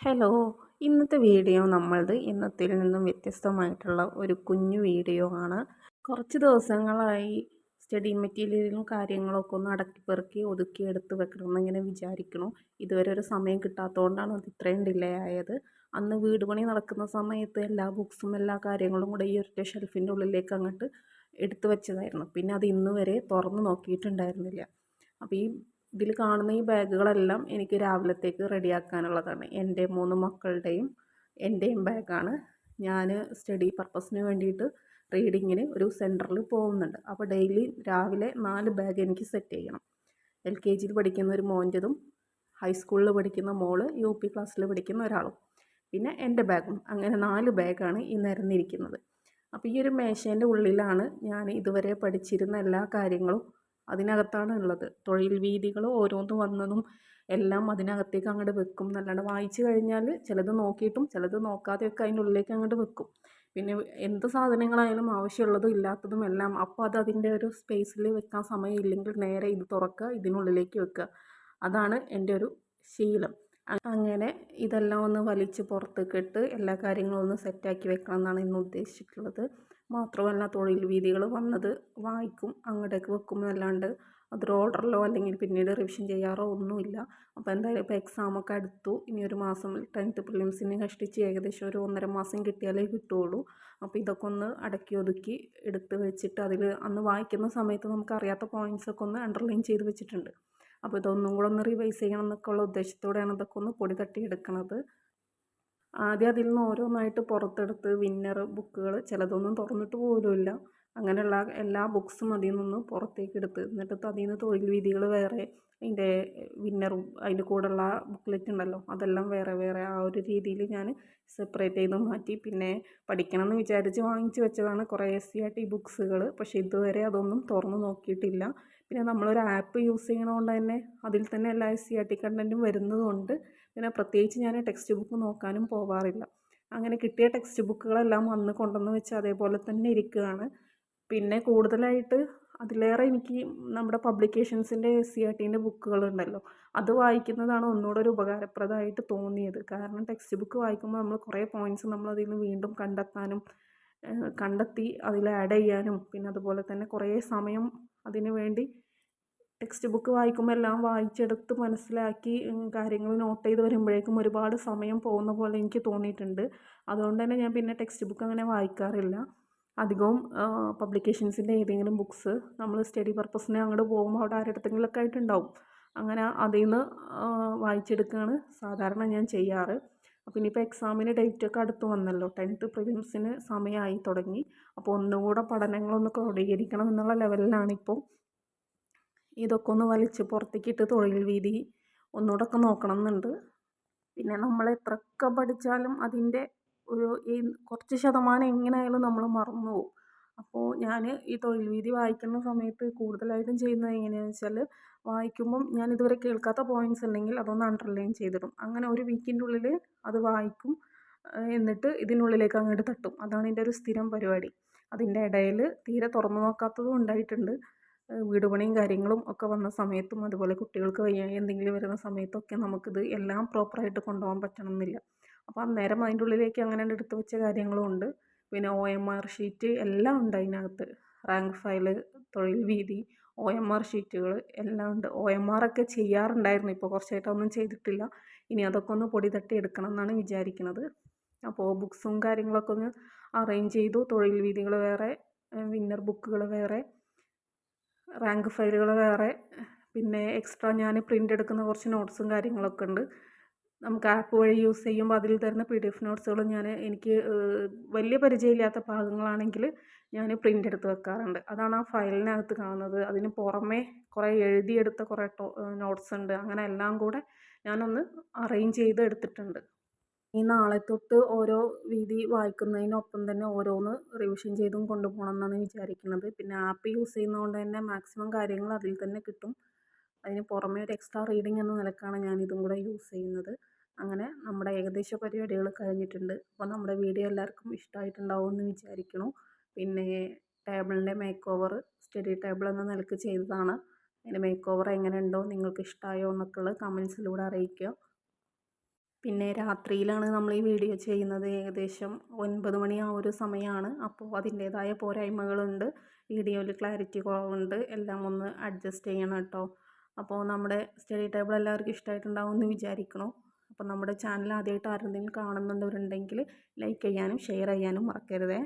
Hello. ഇന്നത്തെ video നമ്മളത് ഇന്നത്തിൽ നിന്നും വ്യത്യസ്തമായിട്ടുള്ള ഒരു കുഞ്ഞു വീഡിയോ ആണ്. കുറച്ച് ദിവസങ്ങളായി സ്റ്റഡി മെറ്റീരിയലും കാര്യങ്ങളൊക്കെ ഒന്ന് അടക്കിപ്പെറുക്കി ഒതുക്കി എടുത്ത് വെക്കണമെന്ന് ഇങ്ങനെ വിചാരിക്കണു. ഇതുവരെ ഒരു സമയം കിട്ടാത്തതുകൊണ്ടാണ് അത് ഇത്രയും ഡിലേ ആയത്. അന്ന് വീട് പണി നടക്കുന്ന സമയത്ത് എല്ലാ ബുക്സും എല്ലാ കാര്യങ്ങളും കൂടെ ഈ ഒറ്റ ഷെൽഫിൻ്റെ ഉള്ളിലേക്ക് അങ്ങോട്ട് എടുത്തു വെച്ചതായിരുന്നു. പിന്നെ അത് ഇന്ന് വരെ തുറന്ന് നോക്കിയിട്ടുണ്ടായിരുന്നില്ല. അപ്പോൾ ഇതിൽ കാണുന്ന ഈ ബാഗുകളെല്ലാം എനിക്ക് രാവിലത്തേക്ക് റെഡിയാക്കാനുള്ളതാണ്. എൻ്റെ 3 മക്കളുടെയും എൻ്റെയും ബാഗാണ്. ഞാൻ സ്റ്റഡി പർപ്പസിന് വേണ്ടിയിട്ട് റീഡിങ്ങിന് ഒരു സെൻറ്ററിൽ പോകുന്നുണ്ട്. അപ്പോൾ ഡെയിലി രാവിലെ 4 ബാഗ് എനിക്ക് സെറ്റ് ചെയ്യണം. LKG പഠിക്കുന്ന ഒരു മോൻ്റെതും ഹൈസ്കൂളിൽ പഠിക്കുന്ന മോള് UP ക്ലാസ്സിൽ പഠിക്കുന്ന ഒരാളും പിന്നെ എൻ്റെ ബാഗും, അങ്ങനെ 4 ബാഗാണ് ഈ നിരന്നിരിക്കുന്നത്. അപ്പോൾ ഈ ഒരു മേശേൻ്റെ ഉള്ളിലാണ് ഞാൻ ഇതുവരെ പഠിച്ചിരുന്ന എല്ലാ കാര്യങ്ങളും അതിനകത്താണ് ഉള്ളത്. തൊഴിൽ വീഥികൾ ഓരോന്ന് വന്നതും എല്ലാം അതിനകത്തേക്ക് അങ്ങോട്ട് വെക്കും. നല്ലോണം വായിച്ചു കഴിഞ്ഞാൽ ചിലത് നോക്കിയിട്ടും ചിലത് നോക്കാതെയൊക്കെ അതിൻ്റെ ഉള്ളിലേക്ക് അങ്ങോട്ട് വെക്കും. പിന്നെ എന്ത് സാധനങ്ങളായാലും ആവശ്യമുള്ളതും ഇല്ലാത്തതും എല്ലാം അപ്പോൾ അതിൻ്റെ ഒരു സ്പേസിൽ വെക്കാൻ സമയമില്ലെങ്കിൽ നേരെ ഇത് തുറക്കുക, ഇതിനുള്ളിലേക്ക് വെക്കുക. അതാണ് എൻ്റെ ഒരു ശീലം. അങ്ങനെ ഇതെല്ലാം ഒന്ന് വലിച്ച് പുറത്തേക്ക് ഇട്ട് എല്ലാ കാര്യങ്ങളും ഒന്ന് സെറ്റാക്കി വെക്കണം എന്നാണ് ഇന്ന് ഉദ്ദേശിച്ചിട്ടുള്ളത്. മാത്രമല്ല തൊഴിൽ വീഥികൾ വന്നത് വായിക്കും, അങ്ങോട്ടേക്ക് വെക്കും എന്നല്ലാണ്ട് അതൊരു ഓർഡറിലോ അല്ലെങ്കിൽ പിന്നീട് റിവിഷൻ ചെയ്യാറോ ഒന്നുമില്ല. അപ്പോൾ എന്തായാലും ഇപ്പോൾ എക്സാമൊക്കെ അടുത്തു. ഇനി ഒരു മാസം 10th പ്രിലിംസിന് കഷ്ടിച്ച് ഏകദേശം ഒരു 1.5 മാസം കിട്ടിയാലേ കിട്ടുകയുള്ളൂ. അപ്പോൾ ഇതൊക്കെ ഒന്ന് അടക്കി ഒതുക്കി എടുത്ത് വെച്ചിട്ട് അതിൽ അന്ന് വായിക്കുന്ന സമയത്ത് നമുക്കറിയാത്ത പോയിൻറ്റ്സൊക്കെ ഒന്ന് അണ്ടർലൈൻ ചെയ്ത് വെച്ചിട്ടുണ്ട്. അപ്പോൾ ഇതൊന്നും കൂടെ ഒന്ന് റിവൈസ് ചെയ്യണം എന്നൊക്കെ ഉള്ള ഉദ്ദേശത്തോടെയാണ് ഇതൊക്കെ ഒന്ന് പൊടി തട്ടി എടുക്കുന്നത്. ആദ്യം അതിൽ നിന്ന് ഓരോന്നായിട്ട് പുറത്തെടുത്ത് വിന്നർ ബുക്കുകൾ ചിലതൊന്നും തുറന്നിട്ട് പോലുമില്ല, അങ്ങനെയുള്ള എല്ലാ ബുക്സും അതിൽ നിന്ന് പുറത്തേക്ക് എടുത്ത് എന്നിട്ട് അതിൽ നിന്ന് തൊഴിൽ വീഥികൾ വേറെ, അതിൻ്റെ വിന്നറും അതിൻ്റെ കൂടെയുള്ള ബുക്ക്ലെറ്റ് ഉണ്ടല്ലോ അതെല്ലാം വേറെ വേറെ ആ ഒരു രീതിയിൽ ഞാൻ സെപ്പറേറ്റ് ചെയ്ത് മാറ്റി. പിന്നെ പഠിക്കണം എന്ന് വിചാരിച്ച് വാങ്ങിച്ചു വെച്ചതാണ് കുറേ SCERT ബുക്സുകൾ. പക്ഷേ ഇതുവരെ അതൊന്നും തുറന്ന് നോക്കിയിട്ടില്ല. പിന്നെ നമ്മളൊരു ആപ്പ് യൂസ് ചെയ്യണതുകൊണ്ട് തന്നെ അതിൽ തന്നെ എല്ലാ SCERT കണ്ടൻറ്റും വരുന്നതുകൊണ്ട് പിന്നെ പ്രത്യേകിച്ച് ഞാൻ ടെക്സ്റ്റ് ബുക്ക് നോക്കാനും പോകാറില്ല. അങ്ങനെ കിട്ടിയ ടെക്സ്റ്റ് ബുക്കുകളെല്ലാം അന്ന് കൊണ്ടുവന്ന് വെച്ച് അതേപോലെ തന്നെ ഇരിക്കുകയാണ്. പിന്നെ കൂടുതലായിട്ട് അതിലേറെ എനിക്ക് നമ്മുടെ പബ്ലിക്കേഷൻസിൻ്റെ SCERTൻ്റെ ബുക്കുകളുണ്ടല്ലോ അത് വായിക്കുന്നതാണ് ഒന്നുകൂടെ ഒരു ഉപകാരപ്രദമായിട്ട് തോന്നിയത്. കാരണം ടെക്സ്റ്റ് ബുക്ക് വായിക്കുമ്പോൾ നമ്മൾ കുറേ പോയിൻറ്റ്സ് നമ്മളതിൽ നിന്ന് വീണ്ടും കണ്ടെത്താനും കണ്ടെത്തി അതിൽ ആഡ് ചെയ്യാനും പിന്നെ അതുപോലെ തന്നെ കുറേ സമയം അതിനു വേണ്ടി ടെക്സ്റ്റ് ബുക്ക് വായിക്കുമ്പോൾ എല്ലാം വായിച്ചെടുത്ത് മനസ്സിലാക്കി കാര്യങ്ങൾ നോട്ട് ചെയ്ത് വരുമ്പോഴേക്കും ഒരുപാട് സമയം പോകുന്ന പോലെ എനിക്ക് തോന്നിയിട്ടുണ്ട്. അതുകൊണ്ട് തന്നെ ഞാൻ പിന്നെ ടെക്സ്റ്റ് ബുക്ക് അങ്ങനെ വായിക്കാറില്ല. അധികവും പബ്ലിക്കേഷൻസിൻ്റെ ഏതെങ്കിലും ബുക്സ് നമ്മൾ സ്റ്റഡി പർപ്പസിന് അങ്ങോട്ട് പോകുമ്പോൾ അവിടെ ആരുടെടുത്തെങ്കിലുമൊക്കെ ആയിട്ടുണ്ടാവും, അങ്ങനെ അതിൽ നിന്ന് വായിച്ചെടുക്കുകയാണ് സാധാരണ ഞാൻ ചെയ്യാറ്. അപ്പോൾ ഇനിയിപ്പോൾ എക്സാമിന് ഡേറ്റൊക്കെ അടുത്ത് വന്നല്ലോ, 10th പ്രിലിംസിന് സമയമായി തുടങ്ങി. അപ്പോൾ ഒന്നുകൂടെ പഠനങ്ങളൊന്ന് ക്രോഡീകരിക്കണം എന്നുള്ള ലെവലിലാണിപ്പോൾ. ഇതൊക്കെ ഒന്ന് വലിച്ച് പുറത്തേക്കിട്ട് തൊഴിൽ വീഥി ഒന്നുകൂടെ ഒക്കെ നോക്കണം എന്നുണ്ട്. പിന്നെ നമ്മൾ എത്രയൊക്കെ പഠിച്ചാലും അതിൻ്റെ ഒരു കുറച്ച് ശതമാനം എങ്ങനെയായാലും നമ്മൾ മറന്നു പോകും. അപ്പോൾ ഞാൻ ഈ തൊഴിൽ വീഥി വായിക്കുന്ന സമയത്ത് കൂടുതലായിട്ടും ചെയ്യുന്നത് എങ്ങനെയാണെന്ന് വെച്ചാൽ വായിക്കുമ്പം ഞാൻ ഇതുവരെ കേൾക്കാത്ത പോയിൻറ്റ്സ് ഉണ്ടെങ്കിൽ അതൊന്ന് അണ്ടർലൈൻ ചെയ്തിടും. അങ്ങനെ ഒരു വീക്കിൻ്റെ ഉള്ളിൽ അത് വായിക്കും, എന്നിട്ട് ഇതിനുള്ളിലേക്ക് അങ്ങോട്ട് തട്ടും. അതാണ് എൻ്റെ ഒരു സ്ഥിരം പരിപാടി. അതിൻ്റെ ഇടയിൽ തീരെ തുറന്നു നോക്കാത്തതും ഉണ്ടായിട്ടുണ്ട്. വീട് പണിയും കാര്യങ്ങളും ഒക്കെ വന്ന സമയത്തും അതുപോലെ കുട്ടികൾക്ക് വയ്യായ്ക എന്തെങ്കിലും വരുന്ന സമയത്തൊക്കെ നമുക്കിത് എല്ലാം പ്രോപ്പറായിട്ട് കൊണ്ടുപോകാൻ പറ്റണമെന്നില്ല. അപ്പോൾ അന്നേരം അതിൻ്റെ ഉള്ളിലേക്ക് അങ്ങനെ എടുത്ത് വെച്ച കാര്യങ്ങളും ഉണ്ട്. പിന്നെ OMR ഷീറ്റ് എല്ലാം ഉണ്ട് അതിനകത്ത്. റാങ്ക് ഫയൽ, തൊഴിൽ വീഥി, OMR ഷീറ്റുകൾ എല്ലാം ഉണ്ട്. OMR ഒക്കെ ചെയ്യാറുണ്ടായിരുന്നു, ഇപ്പോൾ കുറച്ചായിട്ടൊന്നും ചെയ്തിട്ടില്ല. ഇനി അതൊക്കെ ഒന്ന് പൊടി തട്ടി എടുക്കണം എന്നാണ് വിചാരിക്കുന്നത്. അപ്പോൾ ബുക്സും കാര്യങ്ങളൊക്കെ ഒന്ന് അറേഞ്ച് ചെയ്തു. തൊഴിൽ വീഥികൾ വേറെ, വിന്നർ ബുക്കുകൾ വേറെ, റാങ്ക് ഫയലുകൾ വേറെ, പിന്നെ എക്സ്ട്രാ ഞാൻ പ്രിൻ്റ് എടുക്കുന്ന കുറച്ച് നോട്ട്സും കാര്യങ്ങളൊക്കെ ഉണ്ട്. നമുക്ക് ആപ്പ് വഴി യൂസ് ചെയ്യുമ്പോൾ അതിൽ തരുന്ന PDF നോട്ട്സുകൾ എനിക്ക് വലിയ പരിചയമില്ലാത്ത ഭാഗങ്ങളാണെങ്കിൽ ഞാൻ പ്രിൻ്റ് എടുത്ത് വെക്കാറുണ്ട്. അതാണ് ആ ഫയലിനകത്ത് കാണുന്നത്. അതിന് പുറമേ കുറേ എഴുതിയെടുത്ത കുറേ നോട്ട്സ് ഉണ്ട്. അങ്ങനെ എല്ലാം കൂടെ ഞാനൊന്ന് അറേഞ്ച് ചെയ്ത് എടുത്തിട്ടുണ്ട്. ഈ നാളെ തൊട്ട് ഓരോ വീഥി വായിക്കുന്നതിനൊപ്പം തന്നെ ഓരോന്ന് റിവിഷൻ ചെയ്തും കൊണ്ടുപോകണം എന്നാണ് വിചാരിക്കുന്നത്. പിന്നെ ആപ്പ് യൂസ് ചെയ്യുന്നതുകൊണ്ട് തന്നെ മാക്സിമം കാര്യങ്ങൾ അതിൽ തന്നെ കിട്ടും. അതിന് പുറമേ ഒരു എക്സ്ട്രാ റീഡിംഗ് എന്ന നിലക്കാണ് ഞാൻ ഇതും കൂടെ യൂസ് ചെയ്യുന്നത്. അങ്ങനെ നമ്മുടെ ഏകദേശ പരിപാടികൾ കഴിഞ്ഞിട്ടുണ്ട്. അപ്പോൾ നമ്മുടെ വീഡിയോ എല്ലാവർക്കും ഇഷ്ടമായിട്ടുണ്ടാവുമെന്ന് വിചാരിക്കുന്നു. പിന്നെ ടേബിളിൻ്റെ മേക്ക് ഓവർ സ്റ്റഡി ടേബിൾ എന്ന നിലക്ക് ചെയ്തതാണ്. അതിൻ്റെ മേക്ക് ഓവർ എങ്ങനെ ഉണ്ടോ, നിങ്ങൾക്ക് ഇഷ്ടമായോ എന്നൊക്കെ ഉള്ളത് കമൻസിലൂടെ അറിയിക്കുക. പിന്നെ രാത്രിയിലാണ് നമ്മൾ ഈ വീഡിയോ ചെയ്യുന്നത്. ഏകദേശം 9 മണി ആ ഒരു സമയമാണ്. അപ്പോൾ അതിൻ്റേതായ പോരായ്മകളുണ്ട്. വീഡിയോയിൽ ക്ലാരിറ്റി കുറവുണ്ട്. എല്ലാം ഒന്ന് അഡ്ജസ്റ്റ് ചെയ്യണം കേട്ടോ. അപ്പോൾ നമ്മുടെ സ്റ്റഡി ടേബിൾ എല്ലാവർക്കും ഇഷ്ടമായിട്ടുണ്ടാവുമെന്ന് വിചാരിക്കണം. അപ്പോൾ നമ്മുടെ ചാനൽ ആദ്യമായിട്ട് ആരെങ്കിലും കാണുന്നുണ്ടവരുണ്ടെങ്കിൽ ലൈക്ക് ചെയ്യാനും ഷെയർ ചെയ്യാനും മറക്കരുതേ.